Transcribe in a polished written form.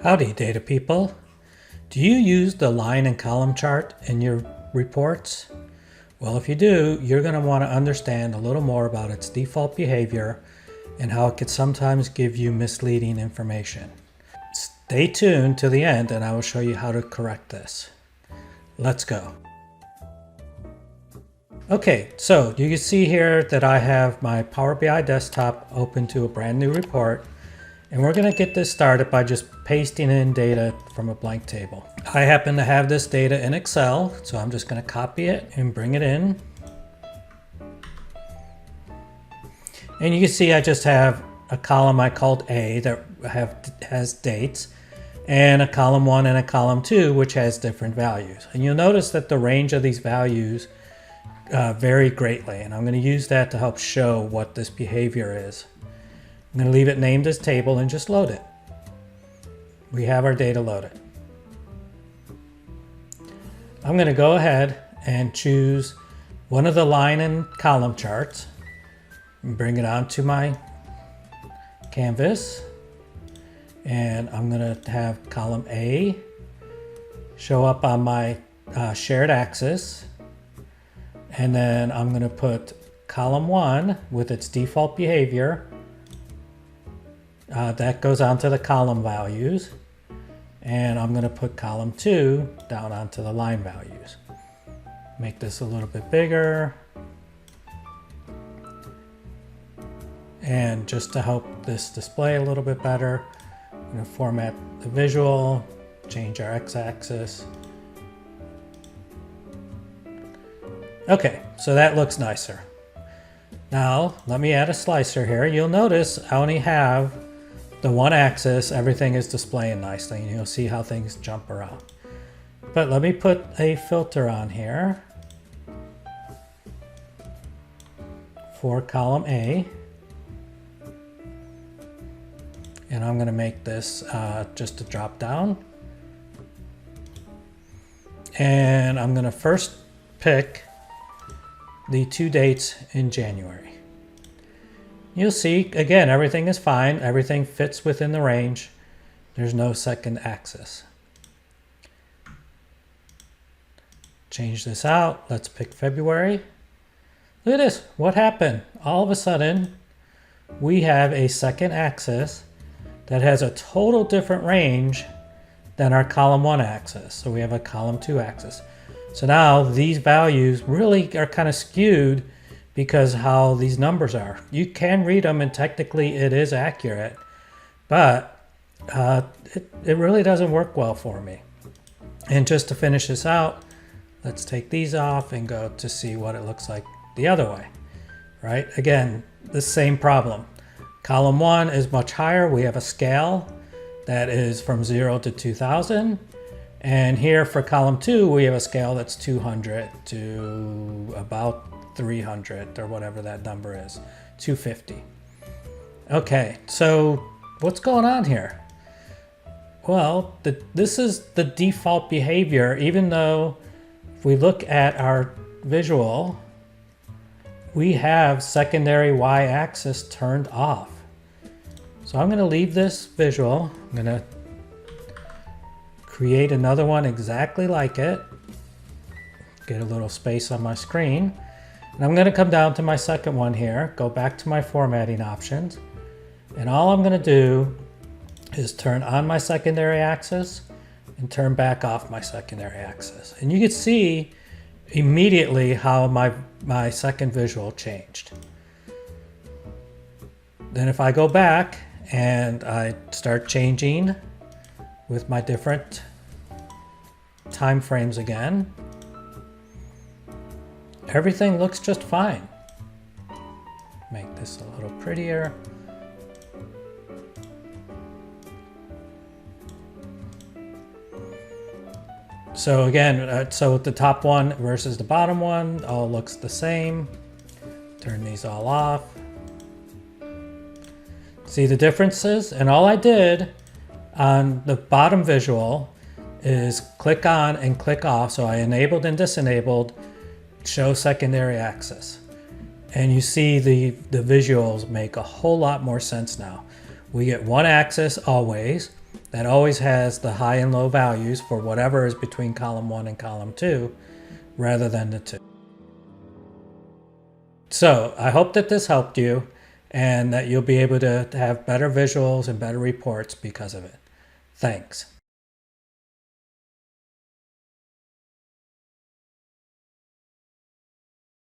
Howdy, data people. Do you use the line and column chart in your reports? Well, if you do, you're going to want to understand a little more about its default behavior and how it could sometimes give you misleading information. Stay tuned to the end and I will show you how to correct this. Let's go. Okay, so you can see here that I have my Power BI desktop open to a brand new report. And we're going to get this started by just pasting in data from a blank table. I happen to have this data in Excel, so I'm just going to copy it and bring it in. And you can see I just have a column I called A that has dates, and a column 1 and a column 2 which has different values. And you'll notice that the range of these values vary greatly, and I'm going to use that to help show what this behavior is. I'm going to leave it named as table and just load it. We have our data loaded. I'm going to go ahead and choose one of the line and column charts and bring it onto my canvas. And I'm going to have column A show up on my shared axis. And then I'm going to put column 1 with its default behavior. That goes onto the column values, and I'm going to put column 2 down onto the line values. Make this a little bit bigger. And just to help this display a little bit better, I'm going to format the visual, change our x-axis. Okay, so that looks nicer. Now, let me add a slicer here. You'll notice I only have the one axis, everything is displaying nicely, and you'll see how things jump around. But let me put a filter on here for column A. And I'm going to make this just a drop down. And I'm going to first pick the 2 dates in January. You'll see, again, everything is fine. Everything fits within the range. There's no second axis. Change this out. Let's pick February. Look at this. What happened? All of a sudden, we have a second axis that has a total different range than our column 1 axis. So we have a column 2 axis. So now these values really are kind of skewed because how these numbers are. You can read them and technically it is accurate, but it really doesn't work well for me. And just to finish this out, let's take these off and go to see what it looks like the other way, right? Again, the same problem. Column 1 is much higher. We have a scale that is from 0 to 2000. And here for column 2, we have a scale that's 200 to about 300 or whatever that number is, 250. Okay, so what's going on here? Well, this is the default behavior, even though if we look at our visual, we have secondary y-axis turned off. So I'm going to leave this visual. I'm going to create another one exactly like it. Get a little space on my screen. And I'm going to come down to my second one here, go back to my formatting options, and all I'm going to do is turn on my secondary axis and turn back off my secondary axis. And you can see immediately how my second visual changed. Then if I go back and I start changing with my different time frames again, everything looks just fine. Make this a little prettier. So again, so the top one versus the bottom one all looks the same. Turn these all off. See the differences? And all I did on the bottom visual is click on and click off. So I enabled and disabled show secondary axis. And you see the visuals make a whole lot more sense now. We get one axis always, that always has the high and low values for whatever is between column 1 and column 2 rather than the 2. So I hope that this helped you and that you'll be able to have better visuals and better reports because of it. Thanks.